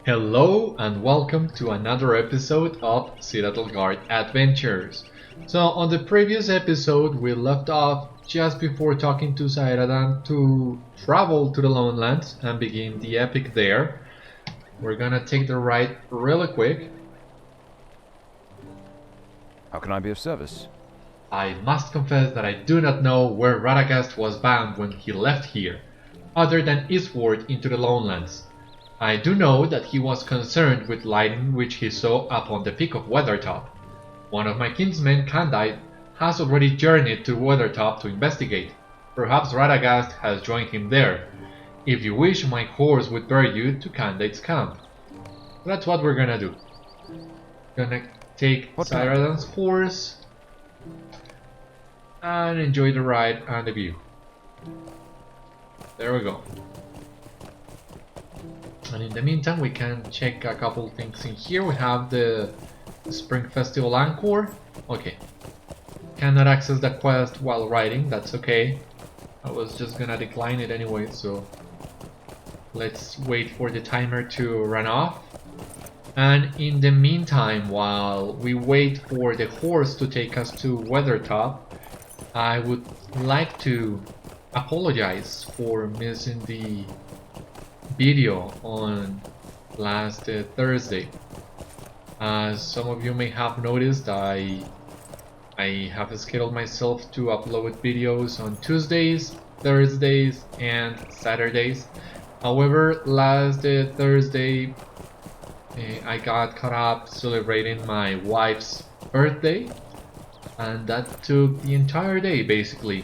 Hello and welcome to another episode of Citadel Guard Adventures. So on the previous episode we left off just before talking to Citadel to travel to the Lowlands and begin the epic there. We're gonna take the ride really quick. How can I be of service? I must confess that I do not know where Radagast was bound when he left here, other than eastward into the Lowlands. I do know that he was concerned with lightning which he saw upon the peak of Weathertop. One of my kinsmen, Candaith, has already journeyed to Weathertop to investigate. Perhaps Radagast has joined him there. If you wish, my horse would bear you to Candaith's camp. That's what we're gonna do. Gonna take Citadel's horse and enjoy the ride and the view. There we go. And in the meantime we can check a couple things in here. We have the Spring Festival Anchor. Okay. Cannot access the quest while riding, that's okay. I was just gonna decline it anyway, so let's wait for the timer to run off. And in the meantime, while we wait for the horse to take us to Weathertop, I would like to apologize for missing the video on last Thursday. As some of you may have noticed, I have scheduled myself to upload videos on Tuesdays, Thursdays, and Saturdays. However, last Thursday I got caught up celebrating my wife's birthday, and that took the entire day basically.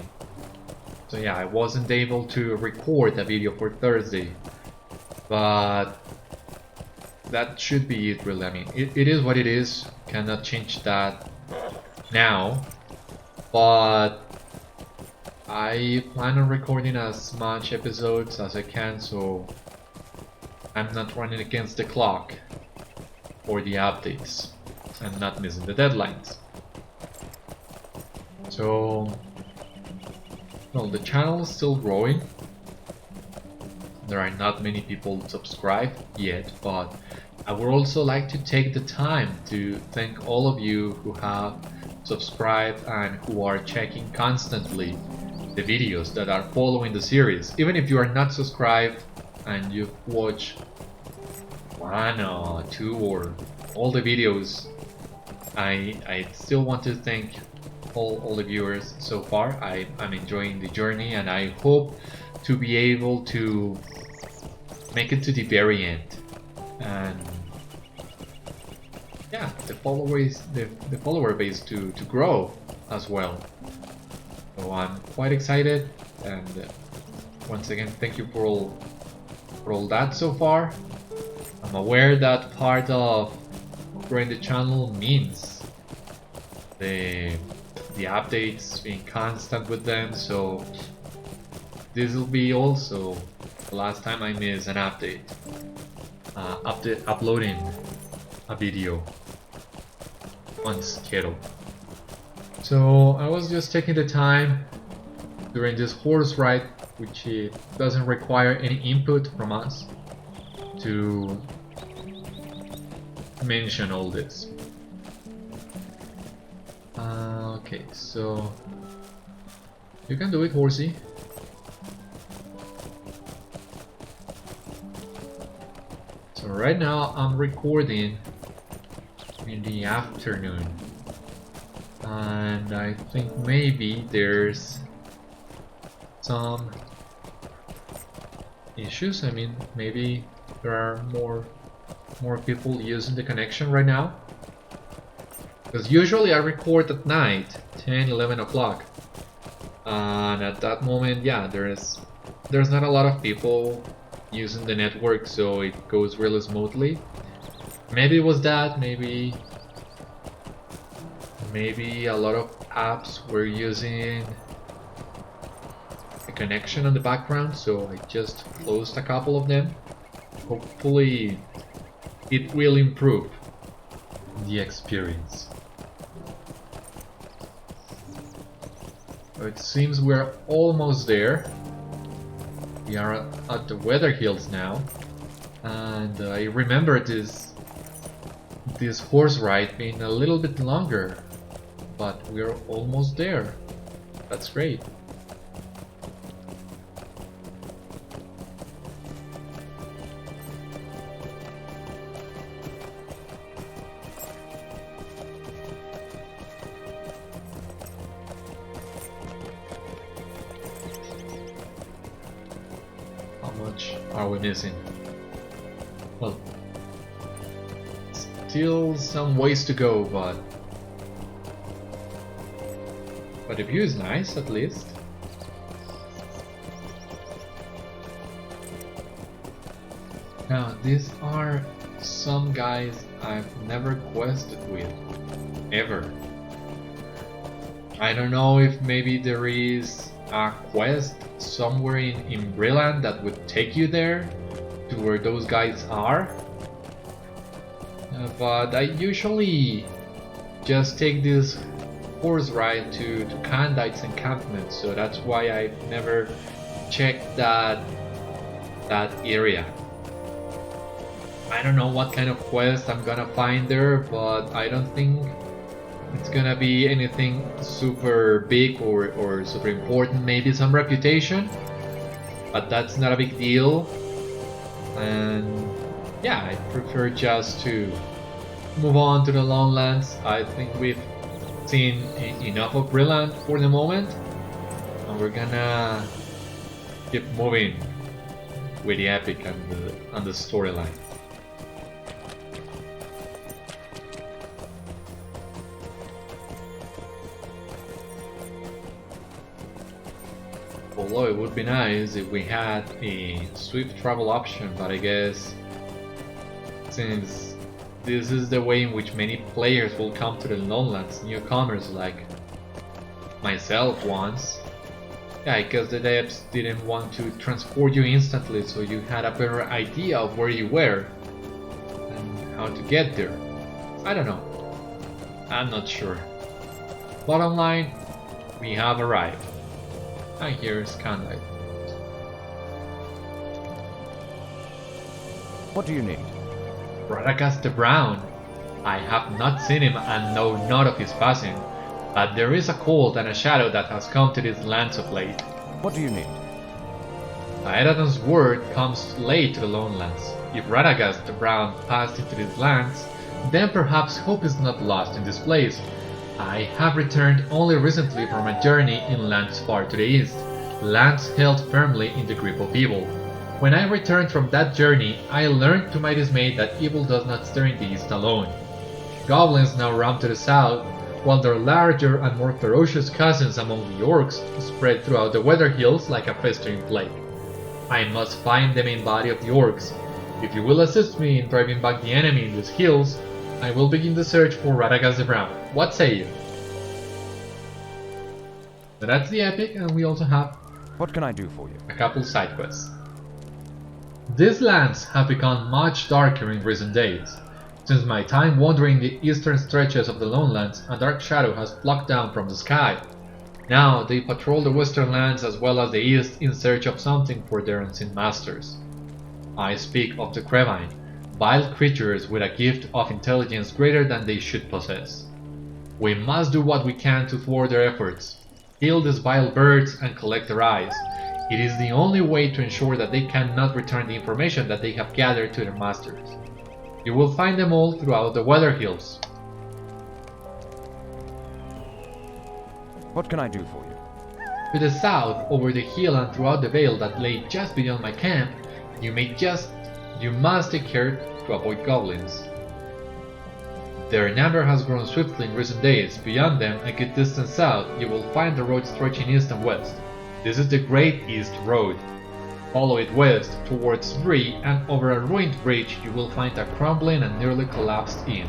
So yeah, I wasn't able to record a video for Thursday, but that should be it really. I mean, it is what it is, cannot change that now, but I plan on recording as much episodes as I can, so I'm not running against the clock for the updates and not missing the deadlines. So, well, the channel is still growing. There are not many people subscribed yet, but I would also like to take the time to thank all of you who have subscribed and who are checking constantly the videos that are following the series. Even if you are not subscribed and you've watched one or two or all the videos, I still want to thank all the viewers so far. I'm enjoying the journey and I hope to be able to make it to the very end, and yeah, the follower base to grow as well. So I'm quite excited, and once again thank you for all that so far. I'm aware that part of growing the channel means the updates, being constant with them, so this will be also the last time I miss an update, uploading a video on schedule. So I was just taking the time during this horse ride, which it doesn't require any input from us, to mention all this. Okay, so you can do it, horsey. So right now I'm recording in the afternoon, and I think maybe there's some issues. I mean, maybe there are more people using the connection right now, because usually I record at night, 10-11 o'clock, and at that moment, yeah, there's not a lot of people using the network, so it goes really smoothly. Maybe it was that, maybe a lot of apps were using a connection on the background, so I just closed a couple of them. Hopefully it will improve the experience. It seems we're almost there. We are at the Weather Hills now, And I remember this horse ride being a little bit longer, but we're almost there. That's great. How much are we missing? Well, still some ways to go, but the view is nice at least. Now these are some guys I've never quested with, ever. I don't know if maybe there is a quest somewhere in Brilliant that would take you there, to where those guys are. But I usually just take this horse ride to Candaith's encampment, so that's why I've never checked that area. I don't know what kind of quest I'm gonna find there, but I don't think it's gonna be anything super big or super important. Maybe some reputation, but that's not a big deal. And yeah, I prefer just to move on to the Lowlands. I think we've seen enough of Brilliant for the moment, and we're gonna keep moving with the epic and the storyline. Although it would be nice if we had a swift travel option, but I guess since this is the way in which many players will come to the Lowlands, newcomers like myself once, yeah, I guess the devs didn't want to transport you instantly, so you had a better idea of where you were and how to get there. I don't know. I'm not sure. Bottom line, we have arrived. And here's Candaith. What do you need? Radagast the Brown. I have not seen him and know not of his passing, but there is a cold and a shadow that has come to these lands of late. What do you need? Beriathan's word comes late to the Lowlands. If Radagast the Brown passed into these lands, then perhaps hope is not lost in this place. I have returned only recently from a journey in lands far to the east, lands held firmly in the grip of evil. When I returned from that journey, I learned to my dismay that evil does not stir in the east alone. Goblins now roam to the south, while their larger and more ferocious cousins among the Orcs spread throughout the Weather Hills like a festering plague. I must find the main body of the Orcs. If you will assist me in driving back the enemy in these hills, I will begin the search for Radagast the Brown. What say you? So that's the epic, and we also have What can I do for you? a couple side quests. These lands have become much darker in recent days. Since my time wandering the eastern stretches of the Lowlands, a dark shadow has plucked down from the sky. Now they patrol the western lands as well as the east in search of something for their unseen masters. I speak of the Crevine, vile creatures with a gift of intelligence greater than they should possess. We must do what we can to thwart their efforts, kill these vile birds and collect their eyes. It is the only way to ensure that they cannot return the information that they have gathered to their masters. You will find them all throughout the Weather Hills. What can I do for you? To the south, over the hill and throughout the vale that lay just beyond my camp, you must take care to avoid goblins. Their number has grown swiftly in recent days. Beyond them, a good distance south, you will find the road stretching east and west. This is the Great East Road. Follow it west towards Bree, and over a ruined bridge you will find a crumbling and nearly collapsed inn,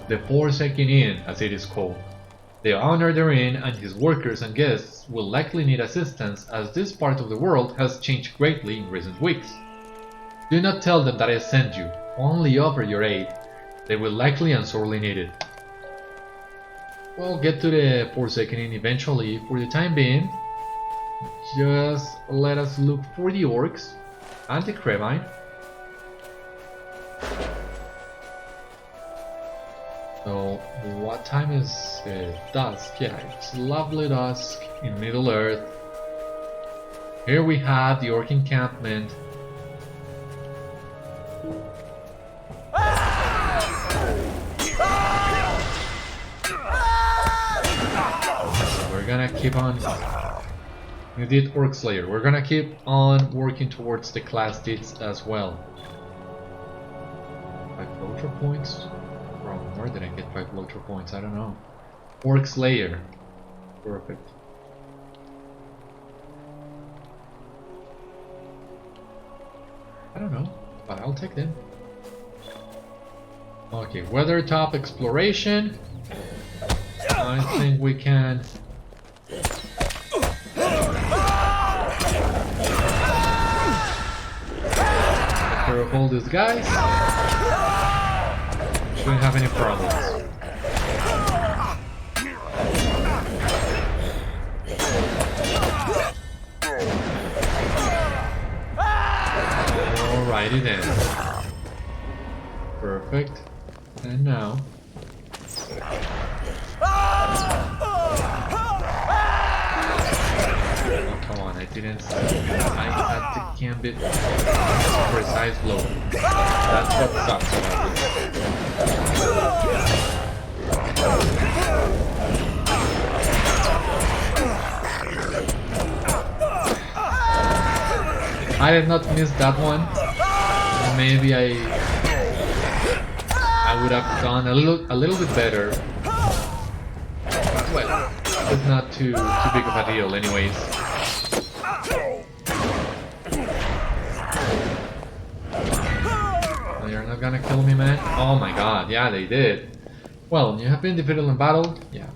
the Forsaken Inn as it is called. The owner therein and his workers and guests will likely need assistance, as this part of the world has changed greatly in recent weeks. Do not tell them that I sent you, only offer your aid. They will likely and sorely need it. We'll get to the Forsaken Inn eventually. For the time being, just let us look for the Orcs and the Crevine. So, what time is it? Dusk. Yeah, it's lovely dusk in Middle Earth. Here we have the Orc encampment. We're gonna keep on. We did Orc Slayer. We're gonna keep on working towards the class deeds as well. 5 LOTRO points? From where did I get 5 LOTRO points? I don't know. Orc Slayer. Perfect. I don't know, but I'll take them. Okay, Weathertop exploration. I think we can. Take care of all these guys. Shouldn't have any problems. Alrighty then. Perfect. And now. Oh, come on, I didn't. I had to gambit precise blow. That's what sucks about this. I did not miss that one. Maybe I would have done a little bit better. Well, it's not too big of a deal, anyways. Oh, you're not gonna kill me, man? Oh my god, yeah, they did. Well, you have been defeated in battle? Yeah.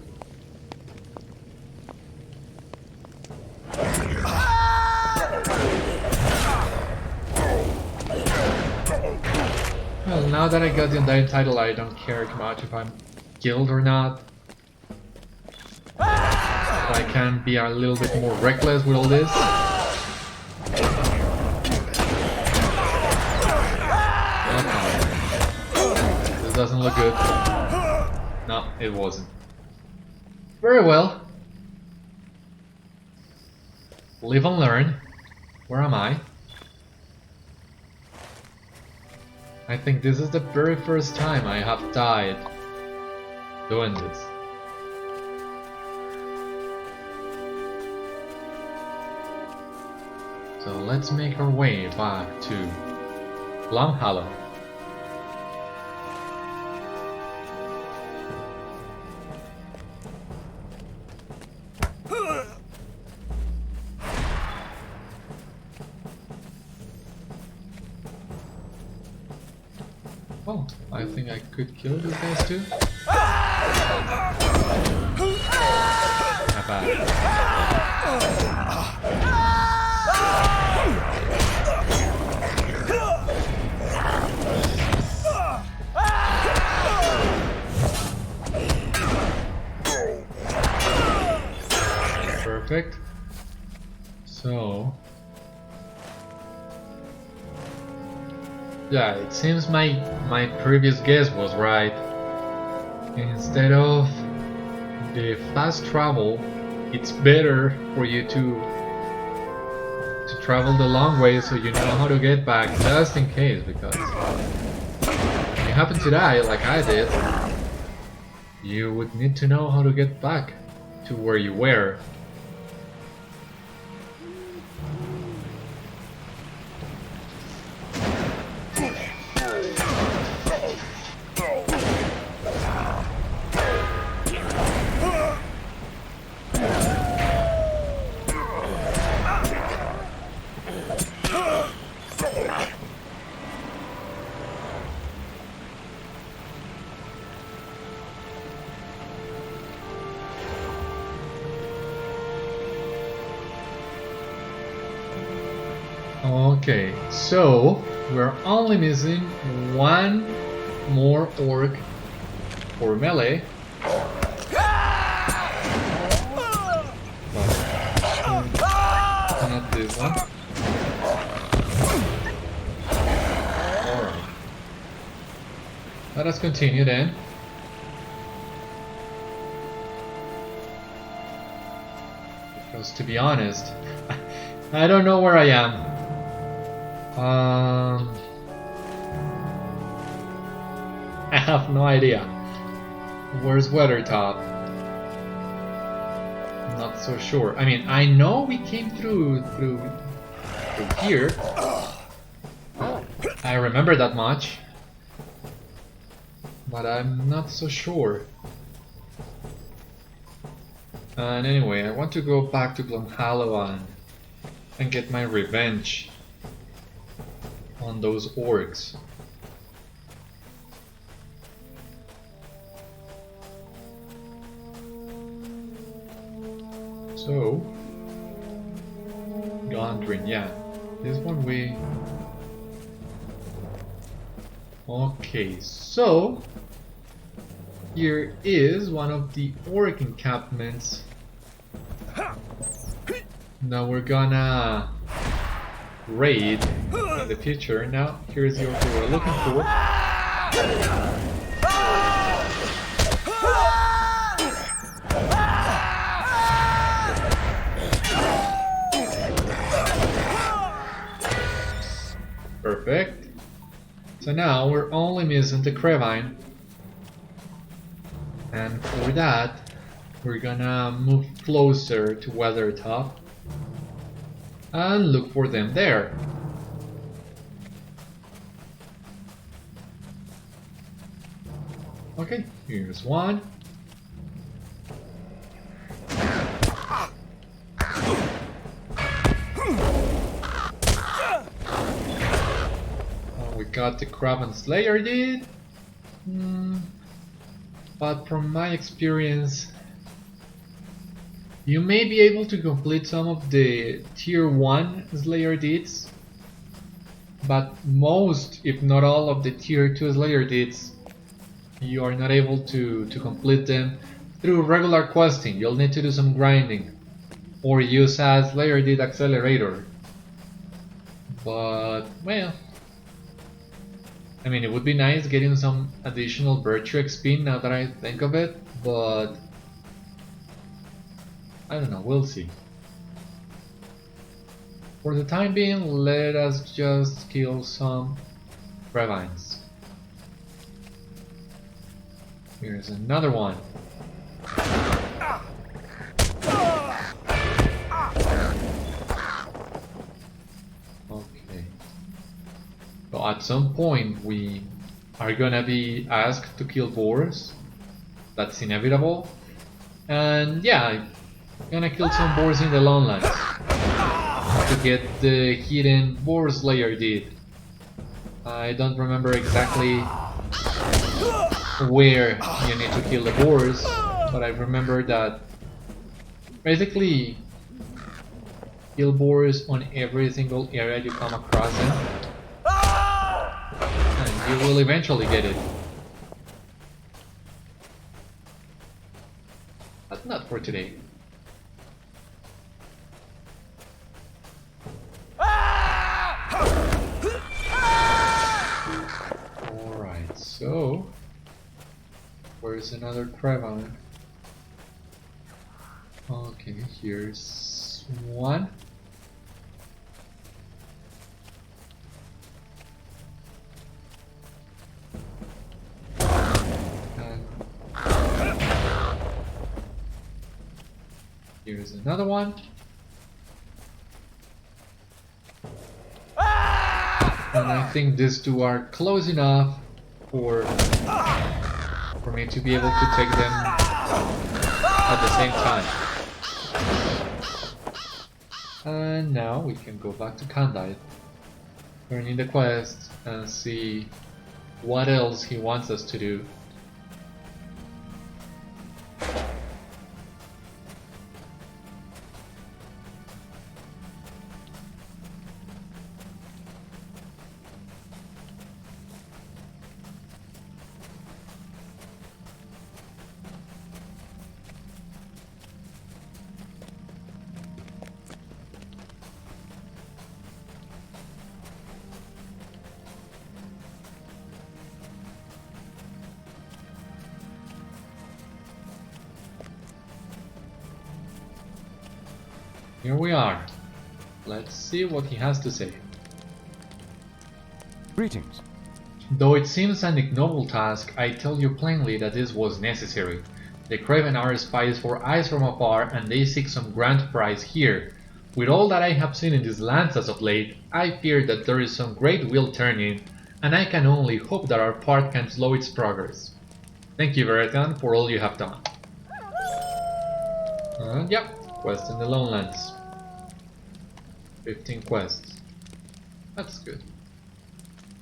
Well, now that I got the Undying title, I don't care too much if I'm killed or not. I can be a little bit more reckless with all this. Okay. This doesn't look good. No, it wasn't. Very well. Live and learn. Where am I? I think this is the very first time I have died doing this. So let's make our way back to Plum Hollow. Oh, I think I could kill these guys too. Not bad. Perfect. So yeah, it seems my previous guess was right. Instead of the fast travel, it's better for you to travel the long way so you know how to get back just in case, because if you happen to die like I did, you would need to know how to get back to where you were. Okay, so we're only missing one more orc for melee. Not this one. Alright. Let us continue then. Because to be honest, I don't know where I am. I have no idea. Where's Weathertop? Not so sure. I mean, I know we came through here. I remember that much. But I'm not so sure. And anyway, I want to go back to Glumhallow and get my revenge on those orcs. So, Gondrin, yeah. This one way. Okay, so here is one of the orc encampments. Now we're gonna raid in the future. Now here's the orc we're looking for. Perfect. So now we're only missing the Crevine. And for that, we're gonna move closer to Weathertop and look for them there. Okay, here's one. We got the Craven Slayer did. But from my experience, you may be able to complete some of the tier 1 Slayer deeds, but most, if not all, of the tier 2 Slayer deeds, you are not able to complete them through regular questing. You'll need to do some grinding or use a Slayer deed accelerator. But, well, I mean, it would be nice getting some additional virtue XP now that I think of it, but I don't know, we'll see. For the time being, let us just kill some Crevines. Here's another one. Okay. So at some point we are gonna be asked to kill boars. That's inevitable. And yeah, I'm gonna kill some boars in the Lowlands to get the hidden boar slayer deed. I don't remember exactly where you need to kill the boars, but I remember that basically kill boars on every single area you come across them, and you will eventually get it. But not for today. Alright, so where's another Crevine? Okay, here's one. And here's another one. And I think these two are close enough for me to be able to take them at the same time. And now we can go back to Candaith, turn in the quest and see what else he wants us to do. here we are. Let's see what he has to say. Greetings. Though it seems an ignoble task, I tell you plainly that this was necessary. The Craven are spies for eyes from afar, and they seek some grand prize here. With all that I have seen in these lands as of late, I fear that there is some great wheel turning, and I can only hope that our part can slow its progress. Thank you, Beriathan, for all you have done. Yep, quest in the Lowlands. 15 quests. That's good.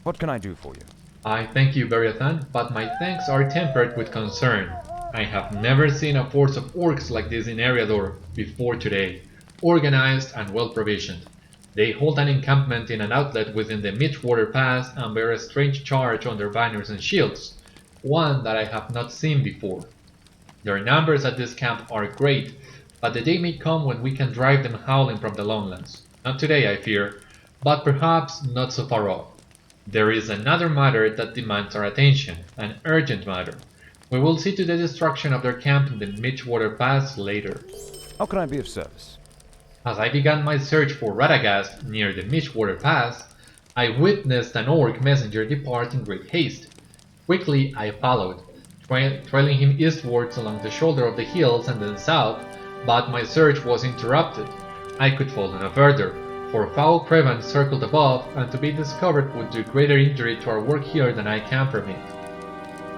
What can I do for you? I thank you, Beriathan, but my thanks are tempered with concern. I have never seen a force of orcs like this in Eriador before today, organized and well provisioned. They hold an encampment in an outlet within the Midgewater Pass and bear a strange charge on their banners and shields, one that I have not seen before. Their numbers at this camp are great, but the day may come when we can drive them howling from the Lowlands. Not today, I fear, but perhaps not so far off. There is another matter that demands our attention, an urgent matter. We will see to the destruction of their camp in the Midgewater Pass later. How can I be of service? As I began my search for Radagast near the Midgewater Pass, I witnessed an orc messenger depart in great haste. Quickly I followed, trailing him eastwards along the shoulder of the hills and then south, but my search was interrupted. I could follow no further, for foul cravens circled above, and to be discovered would do greater injury to our work here than I can permit.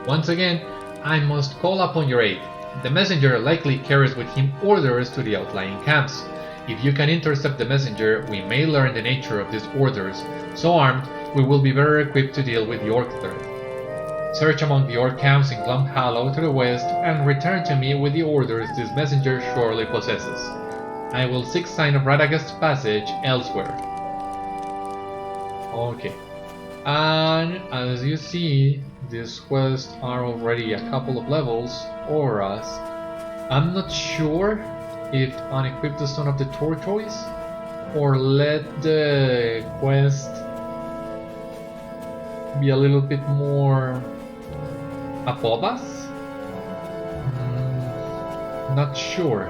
Once again, I must call upon your aid. The messenger likely carries with him orders to the outlying camps. If you can intercept the messenger, we may learn the nature of these orders. So armed, we will be better equipped to deal with the orc threat. Search among the orc camps in Glum Hollow to the west, and return to me with the orders this messenger surely possesses. I will seek sign of Radagast's passage elsewhere. Okay. And as you see, these quests are already a couple of levels for us. I'm not sure if unequip the Stone of the Tortoise or let the quest be a little bit more above us. Not sure.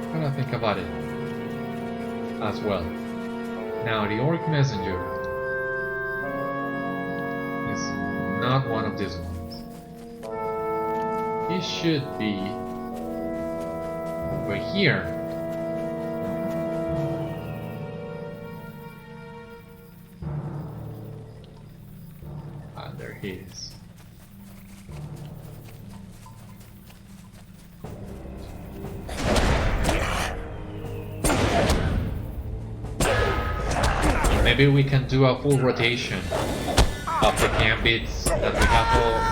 I'm gonna think about it as well. Now the Orc Messenger is not one of these ones. He should be over here. Ah, there he is. Maybe we can do a full rotation of the gambits that we have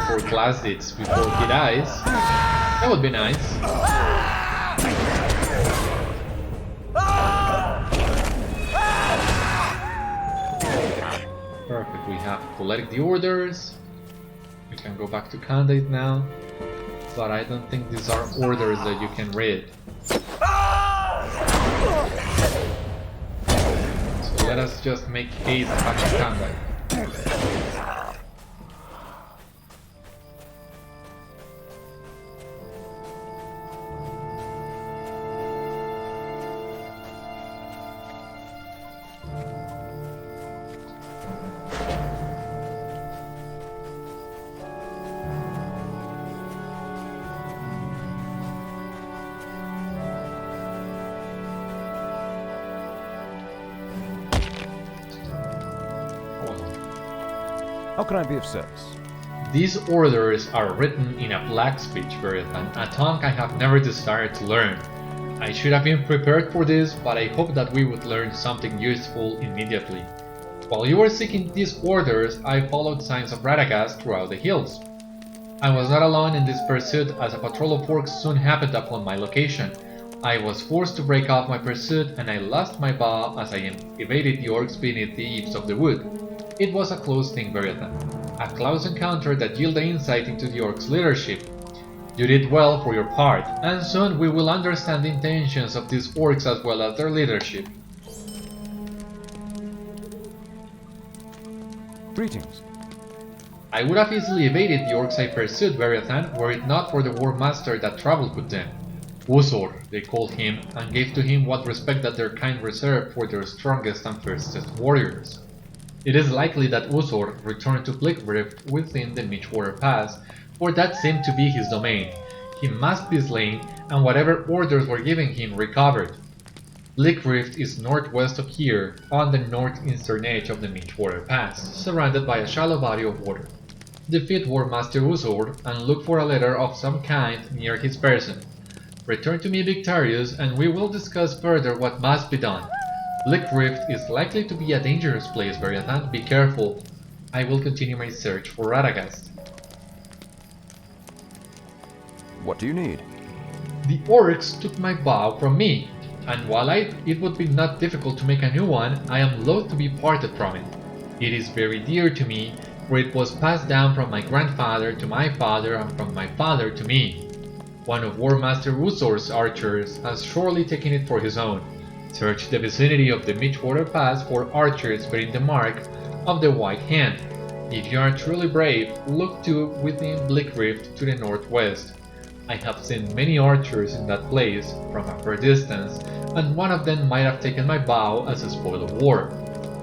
for Glassdits before he dies. That would be nice. Perfect, we have collected the orders. We can go back to Candaith now. But I don't think these are orders that you can read. Let us just make haste back to Candaith. How can I be of service? These orders are written in a black speech, Beriathan, a tongue I have never desired to learn. I should have been prepared for this, but I hope that we would learn something useful immediately. While you were seeking these orders, I followed signs of Radagast throughout the hills. I was not alone in this pursuit, as a patrol of orcs soon happened upon my location. I was forced to break off my pursuit, and I lost my bow as I evaded the orcs beneath the eaves of the wood. It was a close thing, Beriathan. A close encounter that yielded insight into the orcs' leadership. You did well for your part, and soon we will understand the intentions of these orcs as well as their leadership. Greetings. I would have easily evaded the orcs I pursued, Beriathan, were it not for the war master that traveled with them. Usor, they called him, and gave to him what respect that their kind reserved for their strongest and fiercest warriors. It is likely that Usor returned to Blickrift within the Midgewater Pass, for that seemed to be his domain. He must be slain, and whatever orders were given him recovered. Blickrift is northwest of here, on the northeastern edge of the Midgewater Pass, surrounded by a shallow body of water. Defeat War Master Usor and look for a letter of some kind near his person. Return to me victorious, and we will discuss further what must be done. Blickrift is likely to be a dangerous place, Beriathan. Be careful. I will continue my search for Radagast. What do you need? The Orcs took my bow from me, and while it would be not difficult to make a new one, I am loath to be parted from it. It is very dear to me, for it was passed down from my grandfather to my father and from my father to me. One of War Master Usor's archers has surely taken it for his own. Search the vicinity of the Midgewater Pass for archers bearing the mark of the White Hand. If you are truly brave, look to within Blickrift to the northwest. I have seen many archers in that place from a fair distance, and one of them might have taken my bow as a spoil of war.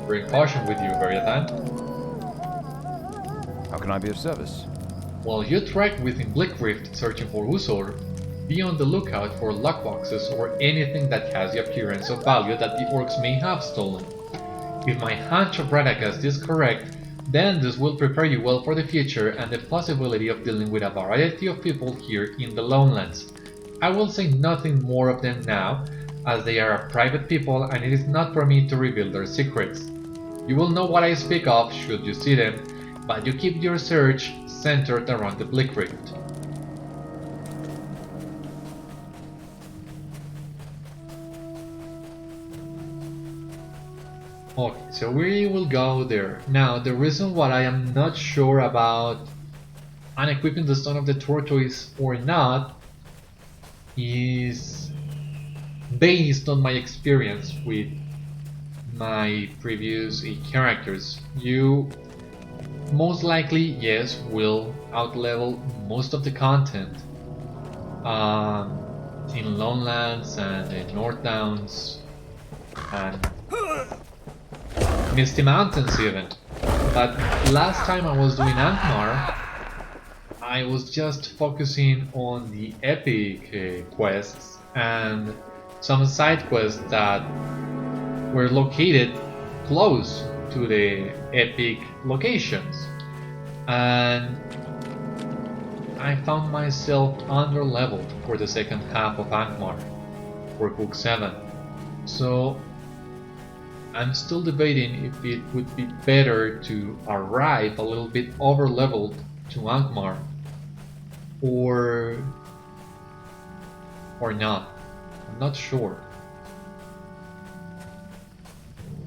Bring caution with you, Beriathan. How can I be of service? While you trek within Blickrift searching for Usor, be on the lookout for lockboxes or anything that has the appearance of value that the Orcs may have stolen. If my hunch of Radagast is correct, then this will prepare you well for the future and the possibility of dealing with a variety of people here in the Lowlands. I will say nothing more of them now, as they are private people and it is not for me to reveal their secrets. You will know what I speak of should you see them, but you keep your search centered around the Blickrift. Okay, so we will go there. Now, the reason why I am not sure about unequipping the Stone of the Tortoise or not is based on my experience with my previous characters. You most likely, yes, will outlevel most of the content in Lowlands and in North Downs and Misty Mountains even. But last time I was doing Angmar, I was just focusing on the epic quests and some side quests that were located close to the epic locations. And I found myself underleveled for the second half of Angmar, for Book 7. So I'm still debating if it would be better to arrive a little bit overleveled to Angmar or not. I'm not sure.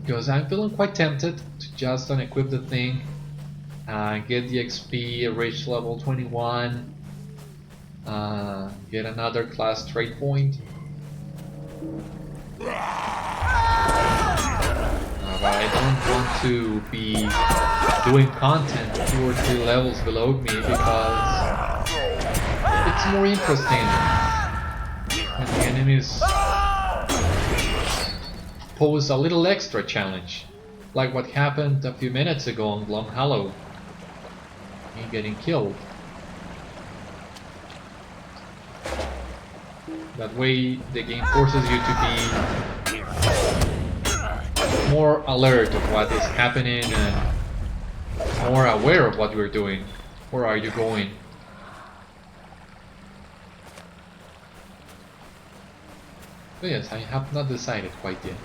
Because I'm feeling quite tempted to just unequip the thing, get the XP, reach level 21, get another class trait point. But I don't want to be doing content 2 or 3 levels below me because it's more interesting when the enemies pose a little extra challenge, like what happened a few minutes ago on Glum Hollow, me getting killed. That way the game forces you to be more alert of what is happening and more aware of what you're doing. Where are you going? But yes, I have not decided quite yet.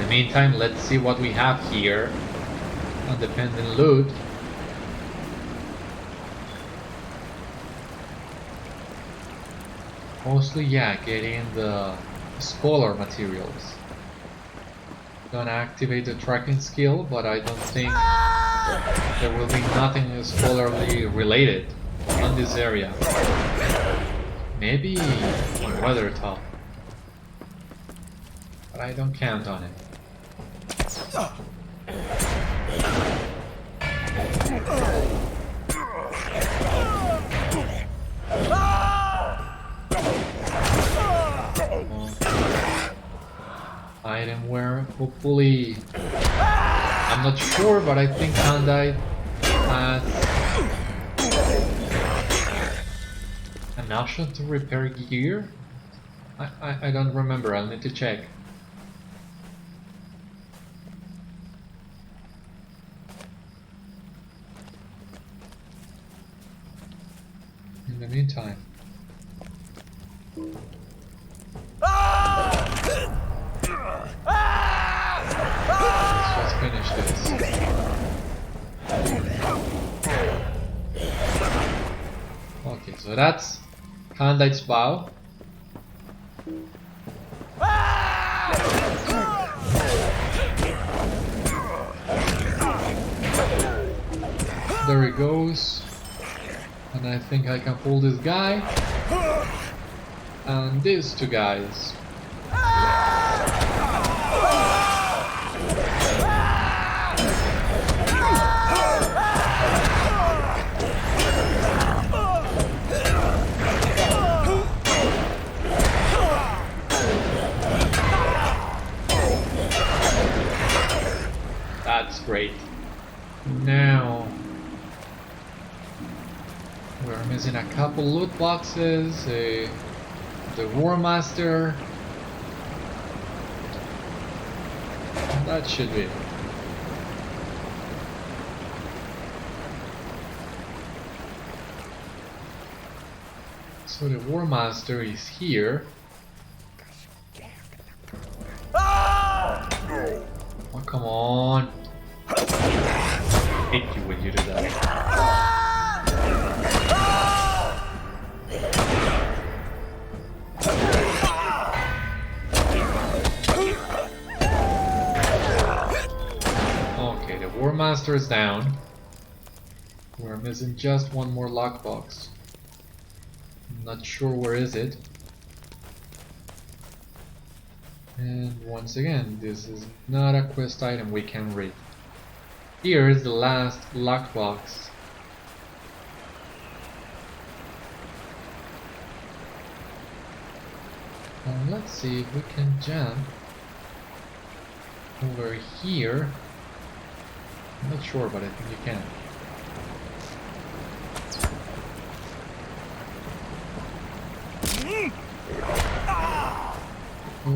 Meantime, let's see what we have here on the pendant loot. Mostly, yeah, getting the scholar materials. Gonna activate the tracking skill, but I don't think there will be nothing scholarly related on this area. Maybe on Weathertop, but I don't count on it. Item where hopefully, I'm not sure, but I think Candaith has an option to repair gear. I don't remember. I'll need to check. In the meantime. Let's just finish this. Okay, so that's Candaith's bow. There he goes. And I think I can pull this guy. And these two guys. That's great. Now we're missing a couple loot boxes, the War Master. That should be it. So the War Master is here. Oh, come on. I hate you when you do that. Okay, the War Master is down. We're missing just one more lockbox. I'm not sure where is it. And once again, this is not a quest item we can read. Here is the last lockbox. And let's see if we can jump over here. I'm not sure, but I think you can.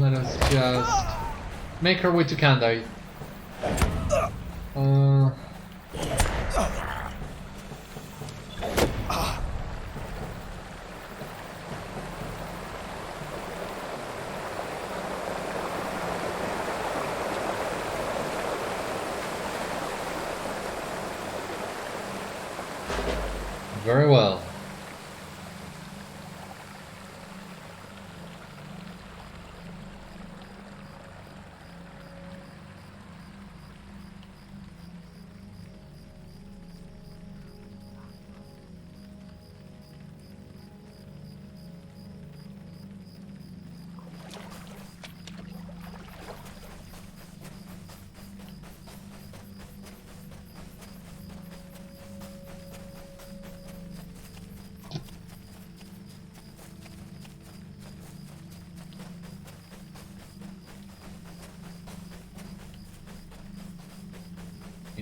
Let us just make our way to Candaith. Very well.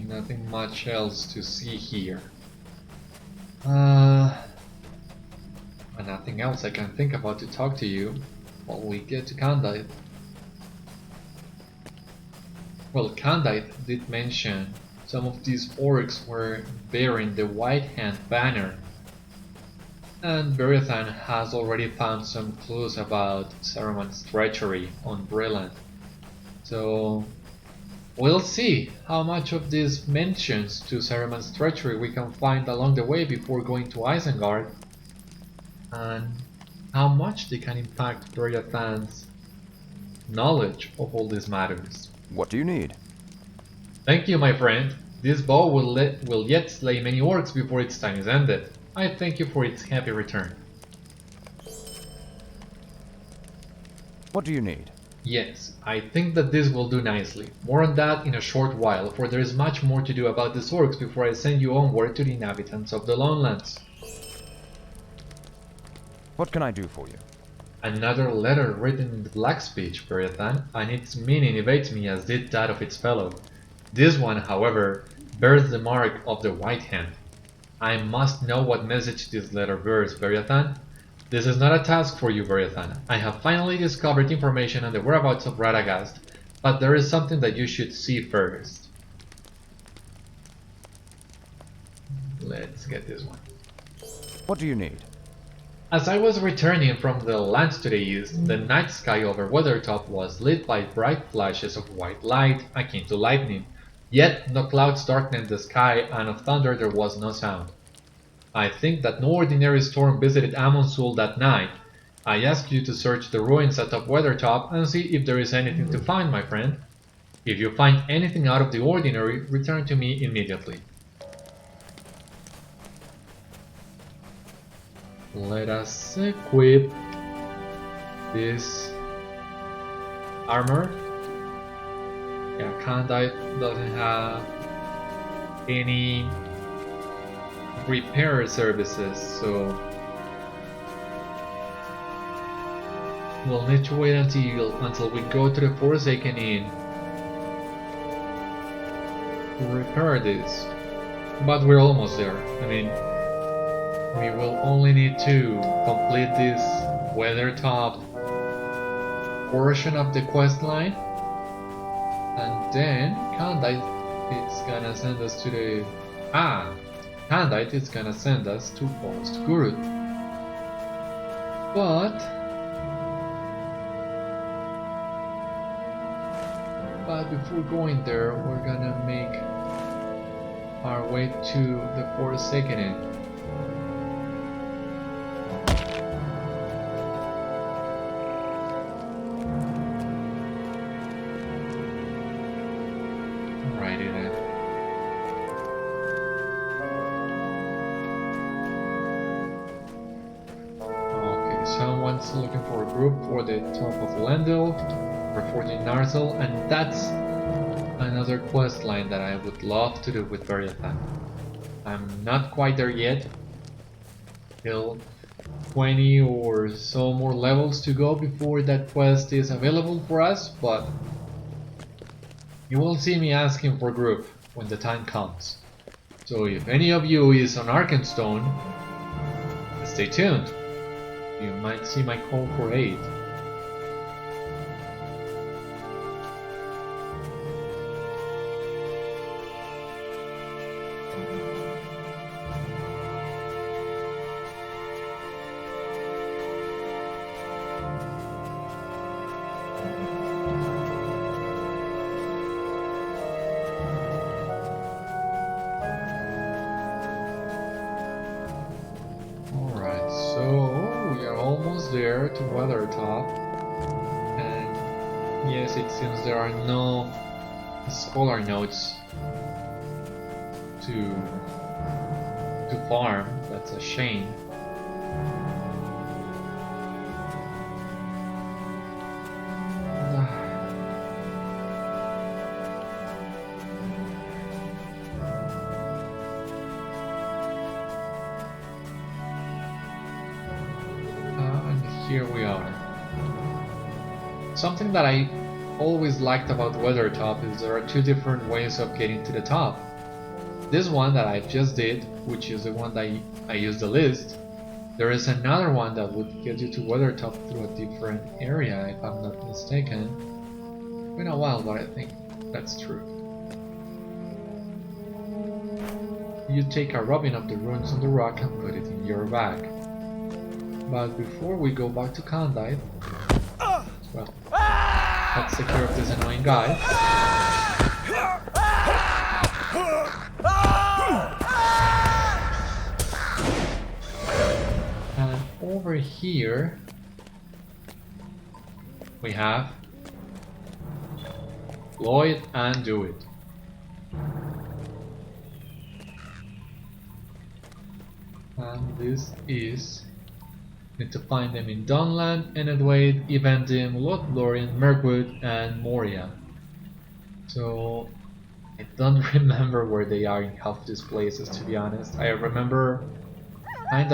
Nothing much else to see here. And nothing else I can think about to talk to you while we get to Candaith. Well, Candaith did mention some of these orcs were bearing the White Hand banner. And Beriathan has already found some clues about Saruman's treachery on Brilliant. So we'll see how much of these mentions to Saruman's treachery we can find along the way before going to Isengard. And how much they can impact Beriathan's knowledge of all these matters. What do you need? Thank you, my friend. This bow will yet slay many orcs before its time is ended. I thank you for its happy return. What do you need? Yes, I think that this will do nicely. More on that in a short while, for there is much more to do about these orcs before I send you onward to the inhabitants of the Lowlands. What can I do for you? Another letter written in the black speech, Beriathan, and its meaning evades me as did that of its fellow. This one, however, bears the mark of the white hand. I must know what message this letter bears, Beriathan. This is not a task for you, Beriathan. I have finally discovered information on the whereabouts of Radagast, but there is something that you should see first. Let's get this one. What do you need? As I was returning from the lands to the east, the night sky over Weathertop was lit by bright flashes of white light akin to lightning, yet no clouds darkened the sky and of thunder there was no sound. I think that no ordinary storm visited Amonsul that night. I ask you to search the ruins atop Weathertop and see if there is anything to find, my friend. If you find anything out of the ordinary, return to me immediately. Let us equip this armor. Yeah, Candaith doesn't have any repair services, so we'll need to wait until we go to the Forsaken Inn to repair this. But we're almost there. I mean, we will only need to complete this Weathertop portion of the quest line, and then Candaith is gonna send us to the Candaith is gonna send us to Forest Gurut. But before going there, we're gonna make our way to the Forsaken Inn. Alrighty then. Okay, someone's looking for a group for the top of Lendil, for Forging Narzel, and that's another quest line that I would love to do with Beriathan. I'm not quite there yet. Still 20 or so more levels to go before that quest is available for us, but you will see me asking for a group when the time comes. So if any of you is on Arkenstone, stay tuned. You might see my call for aid. There to Weathertop, and yes, it seems there are no scholar notes to farm. That's a shame. Here we are. Something that I always liked about Weathertop is there are two different ways of getting to the top. This one that I just did, which is the one that I used the list, there is another one that would get you to Weathertop through a different area, if I'm not mistaken. It's been a while, but I think that's true. You take a rubbing of the runes on the rock and put it in your bag. But before we go back to Candaith, well, let's take care of this annoying guy. And over here we have Lloyd and Do It. And this is need to find them in Dunland, Enedwaite, Evendim, Lothlorien, Mirkwood, and Moria. So I don't remember where they are in half of these places, to be honest. I kinda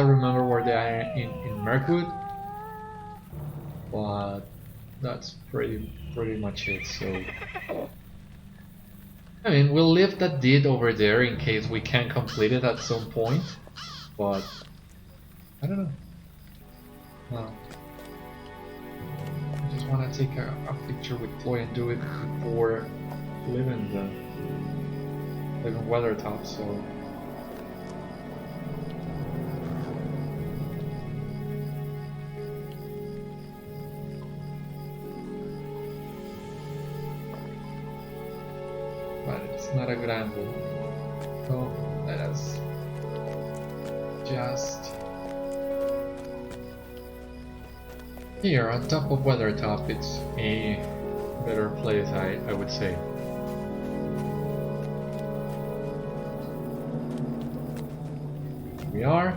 remember where they are in Mirkwood, but that's pretty much it. So I mean, we'll leave that deed over there in case we can complete it at some point, but I don't know. No. I just want to take a picture with Chloe and Do It before leaving Weathertop, so but it's not a good angle. So let us just here on top of Weathertop. It's a better place, I would say. We are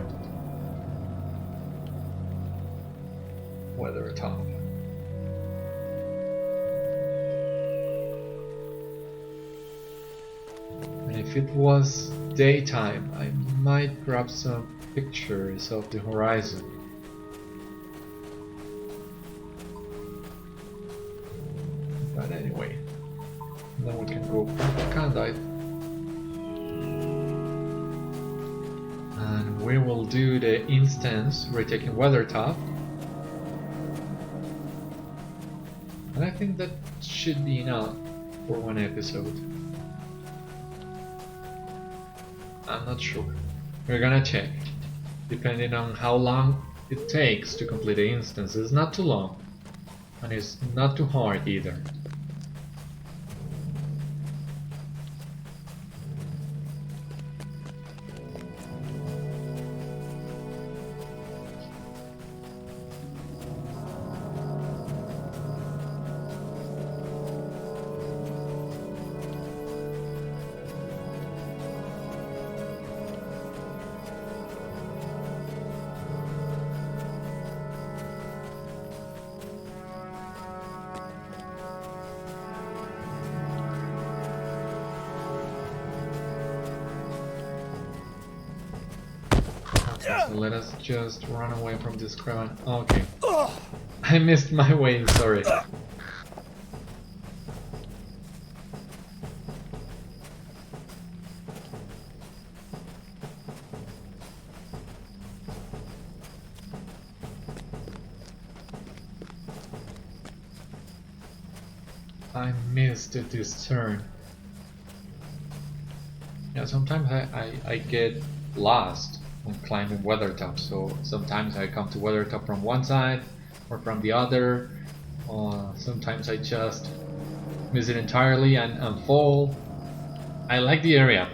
Weathertop. And if it was daytime, I might grab some pictures of the horizon. But anyway, then we can go back to Candaith. And we will do the instance retaking Weathertop. And I think that should be enough for one episode. I'm not sure. We're gonna check. Depending on how long it takes to complete the instance. It's not too long. And it's not too hard either. So let us just run away from this crowd. Okay. I missed my way, sorry. I missed this turn. Yeah, sometimes I get lost when climbing Weathertop, so sometimes I come to Weathertop from one side or from the other. Sometimes I just miss it entirely and fall. I like the area,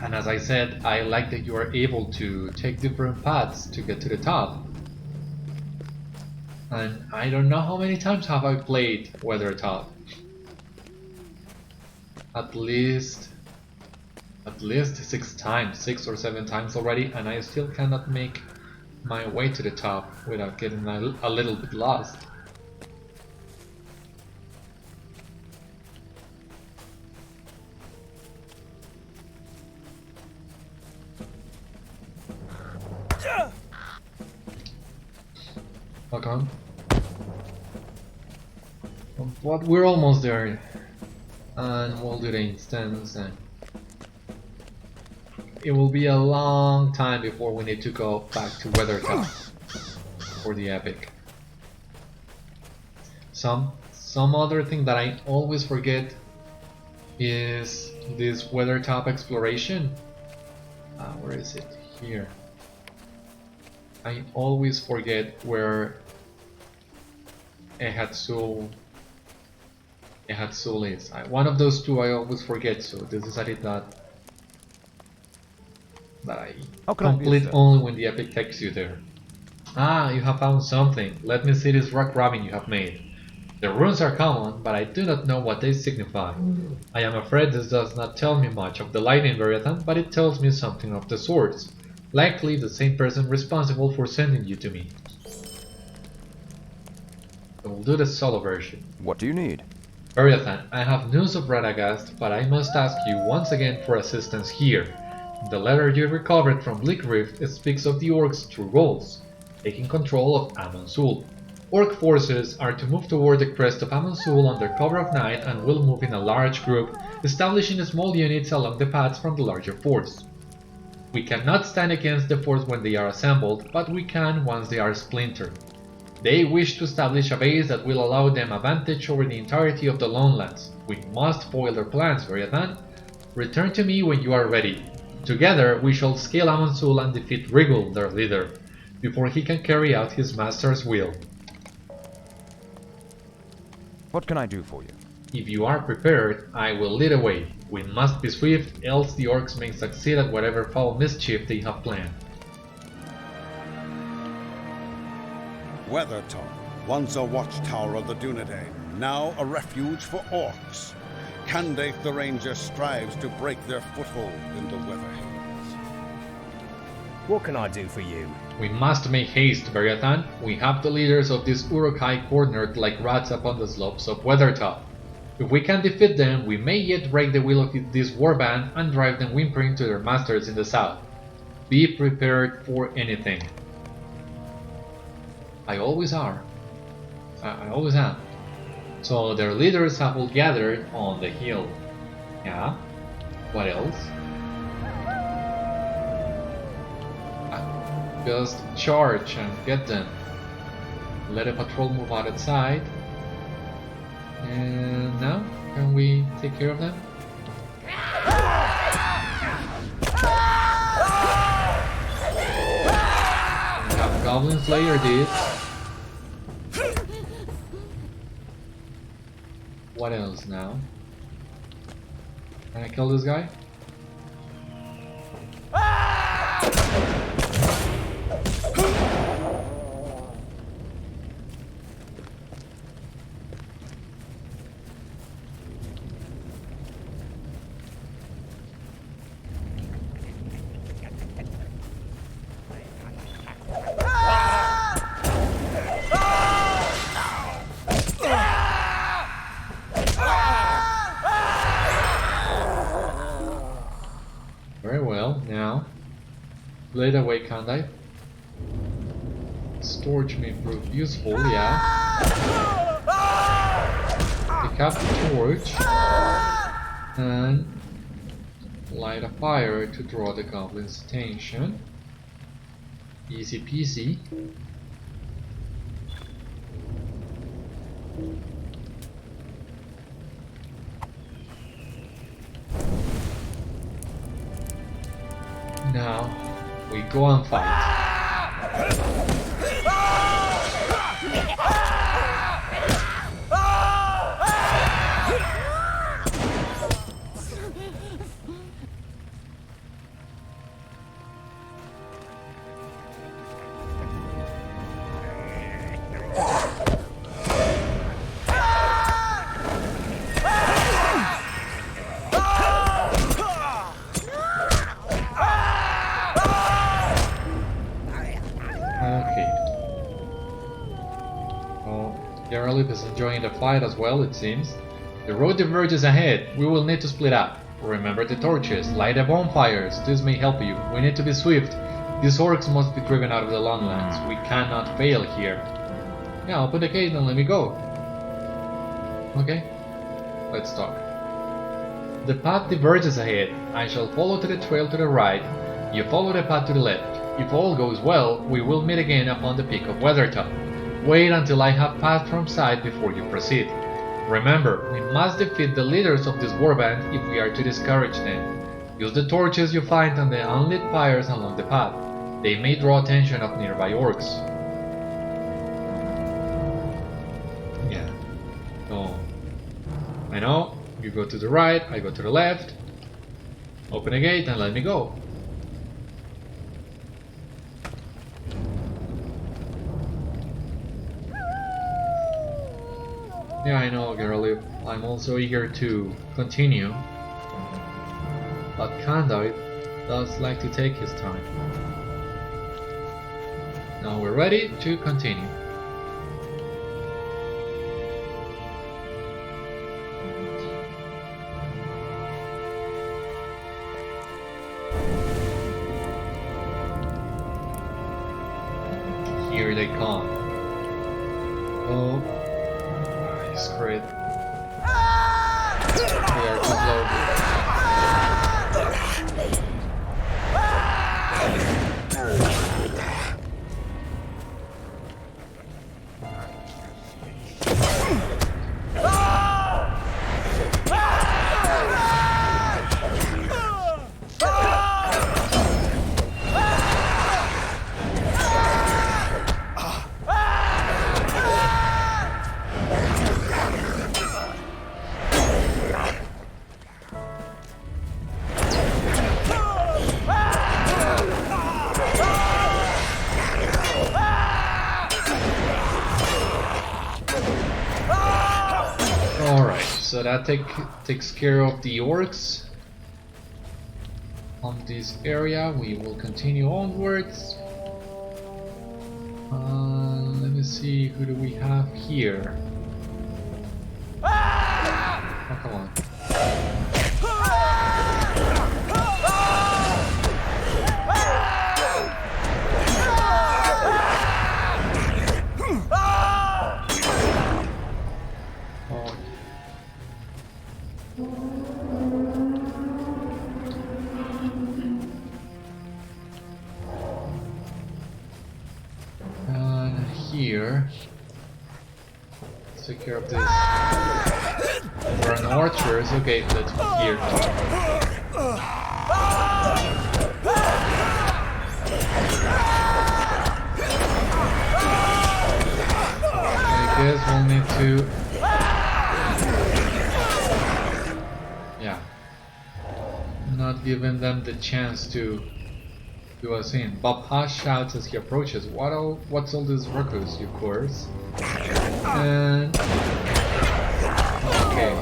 and as I said, I like that you are able to take different paths to get to the top. And I don't know how many times have I played Weathertop. At least 6 or 7 times already, and I still cannot make my way to the top without getting a little bit lost. Fuck on. But we're almost there, and we'll do the instance, and it will be a long time before we need to go back to Weathertop for the epic. Some other thing that I always forget is this Weathertop exploration. Where is it? Here. I always forget where Ehatsul is. One of those two I always forget, so this decided that I complete only when the epic takes you there. Ah, you have found something. Let me see this rock robin you have made. The runes are common, but I do not know what they signify. I am afraid this does not tell me much of the lightning Beriathan, but it tells me something of the swords. Likely the same person responsible for sending you to me. I will do the solo version. What do you need? Beriathan, I have news of Radagast, but I must ask you once again for assistance here. The letter you recovered from Bleak Rift speaks of the Orcs' true goals, taking control of Amansul. Orc forces are to move toward the crest of Amansul under cover of night and will move in a large group, establishing small units along the paths from the larger force. We cannot stand against the force when they are assembled, but we can once they are splintered. They wish to establish a base that will allow them advantage over the entirety of the Lonelands. We must foil their plans, Beriathan. Return to me when you are ready. Together we shall scale Amansul and defeat Rigul, their leader, before he can carry out his master's will. What can I do for you? If you are prepared, I will lead the way. We must be swift, else the Orcs may succeed at whatever foul mischief they have planned. Weathertop, once a watchtower of the Dunedain, now a refuge for Orcs. Candaith the Ranger strives to break their foothold in the Weatherhills. What can I do for you? We must make haste, Beriathan. We have the leaders of this Uruk-hai cornered like rats upon the slopes of Weathertop. If we can defeat them, we may yet break the will of this warband and drive them whimpering to their masters in the south. Be prepared for anything. I always are. I always am. So their leaders have all gathered on the hill. Yeah? What else? Just charge and get them. Let a patrol move out outside. And now, can we take care of them? We have Goblin Slayer did. What else now? Can I kill this guy? Very well, now lead away, Candaith. Storage may prove useful, yeah. Pick up the torch and light a fire to draw the goblin's attention. Easy peasy. Now we go and fight. Geralip is enjoying the fight as well, it seems. The road diverges ahead. We will need to split up. Remember the torches. Light the bonfires. This may help you. We need to be swift. These orcs must be driven out of the Longlands. We cannot fail here. Yeah, open the gate and let me go. Okay. Let's talk. The path diverges ahead. I shall follow to the trail to the right. You follow the path to the left. If all goes well, we will meet again upon the peak of Weathertop. Wait until I have passed from sight before you proceed. Remember, we must defeat the leaders of this warband if we are to discourage them. Use the torches you find on the unlit fires along the path. They may draw attention of nearby orcs. Yeah. So, I know, you go to the right, I go to the left. Open a gate and let me go. Yeah, I know, girlie. I'm also eager to continue. But Candaith does like to take his time. Now we're ready to continue. Here they come. Oh, I screwed. They are too slow. So that takes care of the orcs on this area. We will continue onwards. Let me see, who do we have here? Oh, come on. Here, let's take care of this. We're an orchards. Okay, let's go here. I guess we'll need to. Yeah, not giving them the chance to do us in. Bob Hush shouts as he approaches. What's all this ruckus, you course? And okay.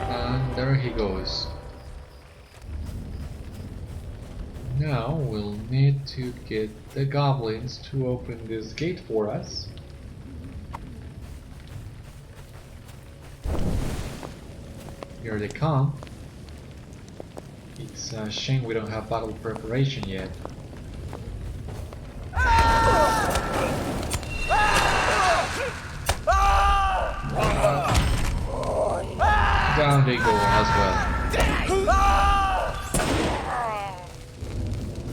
And there he goes. Now we'll need to get the goblins to open this gate for us. Here they come. It's a shame we don't have battle preparation yet. Down they go as well.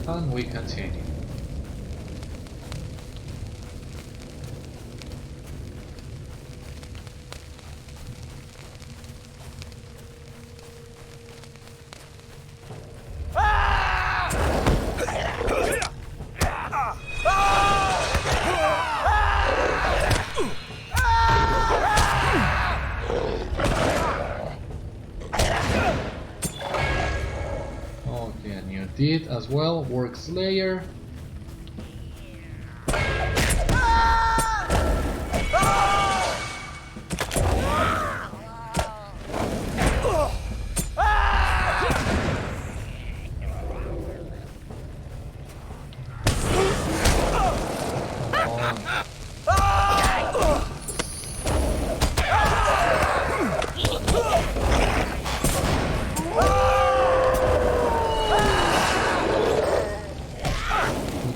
And we continue. Okay, and you did as well, Work Slayer.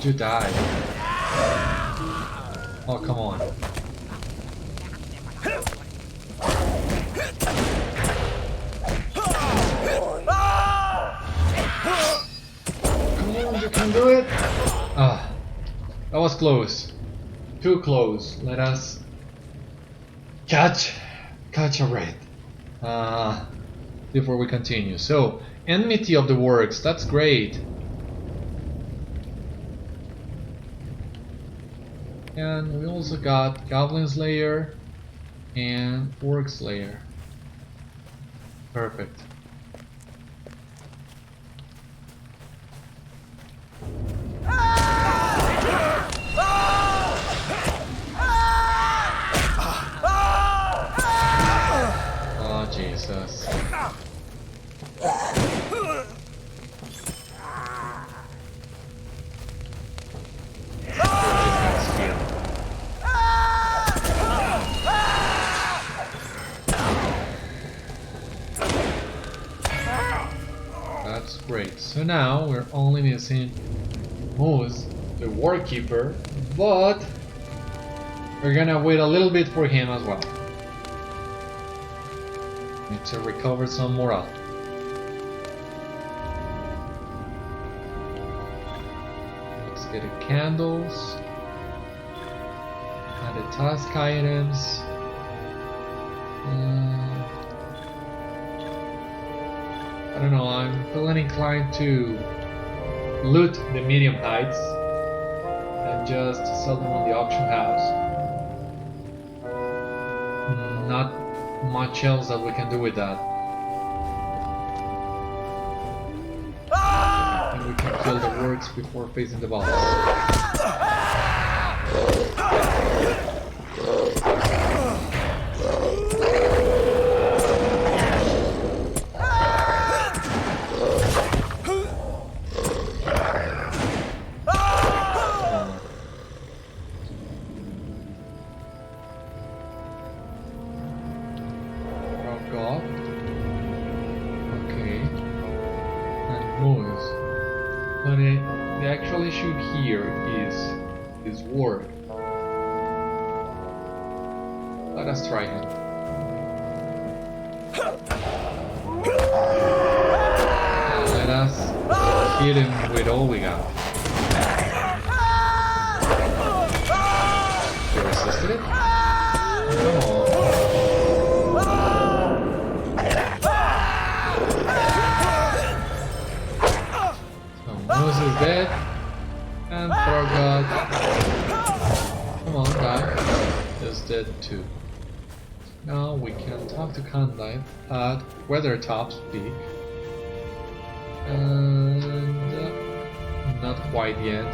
You died. Oh, come on. Come on, you can do it! Ah, that was close. Too close. Let us catch a wraith. Before we continue. So, enmity of the Orcs, that's great. And we also got Goblin Slayer and Orc Slayer. Perfect. Oh, Jesus. That's great. So now we're only missing Moose, the Warkeeper, but we're gonna wait a little bit for him as well. Need to recover some morale. Let's get the candles and the task items. I don't know, I'm feeling inclined to loot the medium heights and just sell them on the auction house. Not much else that we can do with that. And we can kill the orcs before facing the boss. The actual issue here is ward. Let us try him. Let us hit him with all we got. He resisted it? Come on. Moose is dead, and Thorgod, come on, die, is dead too. Now we can talk to Candaith at Weathertop's peak, and not quite yet.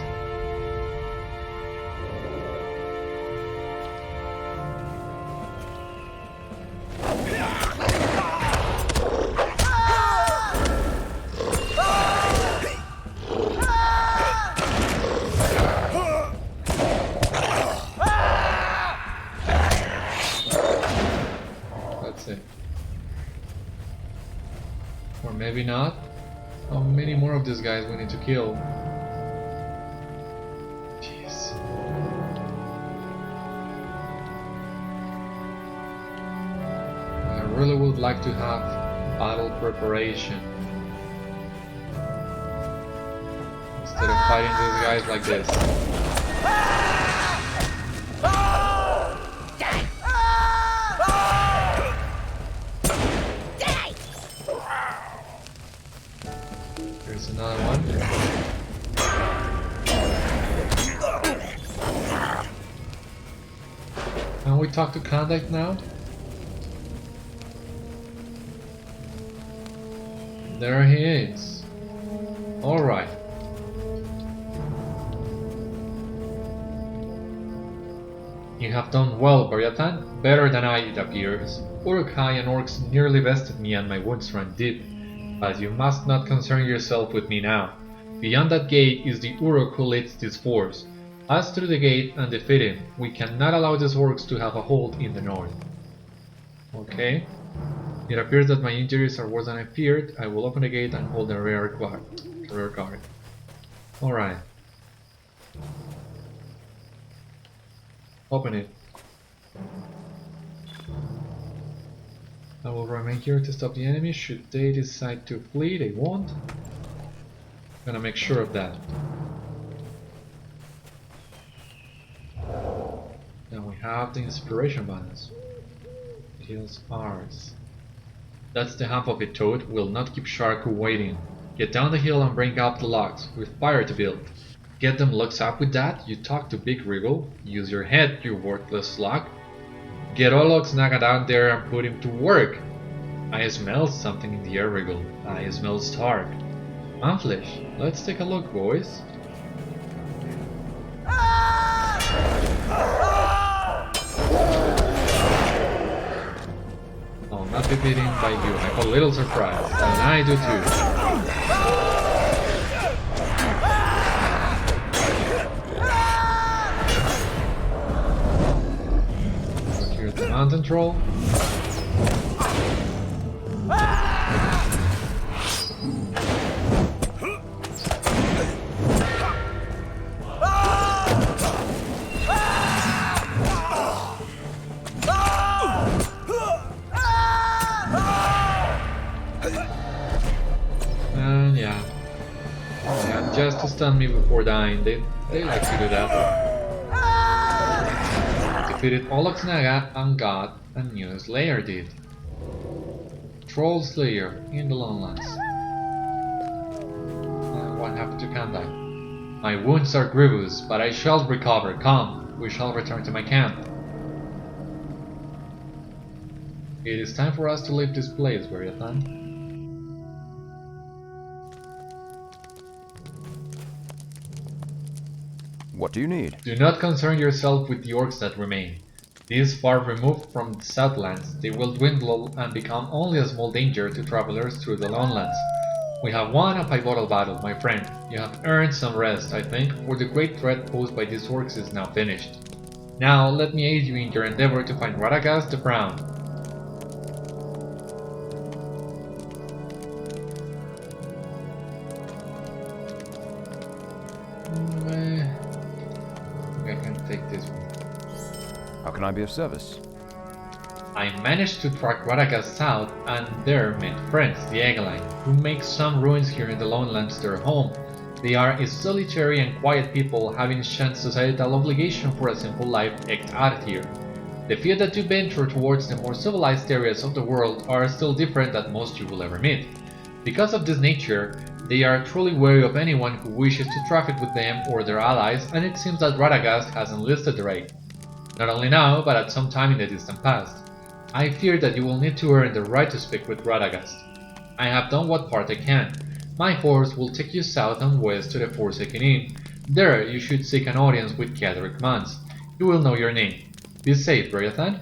Or maybe not. How many more of these guys we need to kill? Jeez. I really would like to have battle preparation instead of fighting these guys like this. Another one. Can we talk to Candaith now? There he is. Alright. You have done well, Beriathan. Better than I, it appears. Uruk-hai and orcs nearly bested me and my wounds ran deep. But you must not concern yourself with me now. Beyond that gate is the Uruk who leads this force. Pass through the gate and defeat him. We cannot allow these orcs to have a hold in the north. Okay. It appears that my injuries are worse than I feared. I will open the gate and hold the rear guard. Alright. Open it. I will remain here to stop the enemy. Should they decide to flee, they won't. I'm gonna make sure of that. Now we have the inspiration bonus. It heals ours. That's the half of it, Toad. We'll not keep Sharku waiting. Get down the hill and bring up the logs, with fire to build. Get them looks up with that, you talk to Big Regal, use your head, you worthless slug. Get Olox Naga down there and put him to work. I smell something in the air, Regal. I smell Stark. Manflesh, let's take a look, boys. I'll not be beaten by you. I got a little surprised, and I do too. So here's the mountain troll. And yeah, just to stun me before dying, they like to do that. Defeated Olox Naga and got a new Slayer did. Troll Slayer in the Lowlands. What happened to Candaith? My wounds are grievous, but I shall recover. Come, we shall return to my camp. It is time for us to leave this place, Beriathan. What do you need? Do not concern yourself with the orcs that remain. These far removed from the Southlands, they will dwindle and become only a small danger to travelers through the Lowlands. We have won a pivotal battle, my friend. You have earned some rest, I think, for the great threat posed by these orcs is now finished. Now, let me aid you in your endeavor to find Radagast the Brown. I can take this one. How can I be of service? I managed to track Radagast south and there met friends, the Eggline, who make some ruins here in the Lowlands their home. They are a solitary and quiet people having shunned societal obligation for a simple life eked out here. The few that do venture towards the more civilized areas of the world are still different than most you will ever meet. Because of this nature, they are truly wary of anyone who wishes to traffic with them or their allies, and it seems that Radagast has enlisted their aid. Not only now, but at some time in the distant past. I fear that you will need to earn the right to speak with Radagast. I have done what part I can. My force will take you south and west to the Forsaken Inn. There you should seek an audience with Ketheric Mans. He will know your name. Be safe, Beriathan.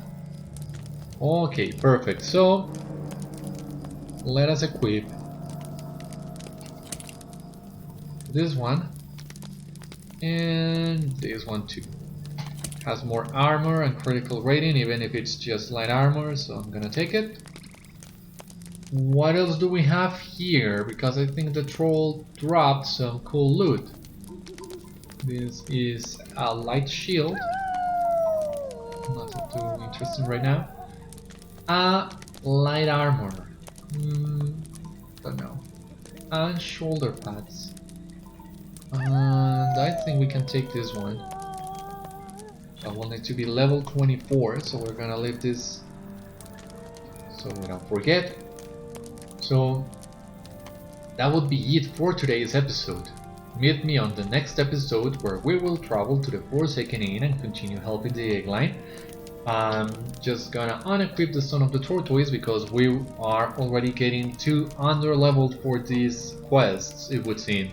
Okay, perfect. So, let us equip this one and this one too. Has more armor and critical rating even if it's just light armor, so I'm gonna take it. What else do we have here? Because I think the troll dropped some cool loot. This is a light shield. Nothing too interesting right now. Light armor. Don't know. And shoulder pads. And I think we can take this one. I will need to be level 24, so we're gonna leave this so we don't forget. So that would be it for today's episode. Meet me on the next episode where we will travel to the Forsaken Inn and continue helping the Eggline. I'm just gonna unequip the Son of the Tortoise because we are already getting too under-leveled for these quests, it would seem.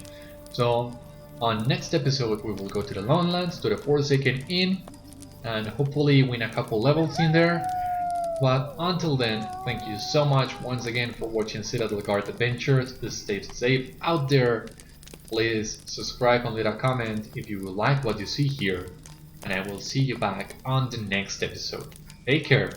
So on next episode we will go to the Lowlands, to the Forsaken Inn, and hopefully win a couple levels in there. But until then, thank you so much once again for watching Citadel Guard Adventures. Stay safe out there. Please subscribe and leave a comment if you like what you see here. And I will see you back on the next episode. Take care.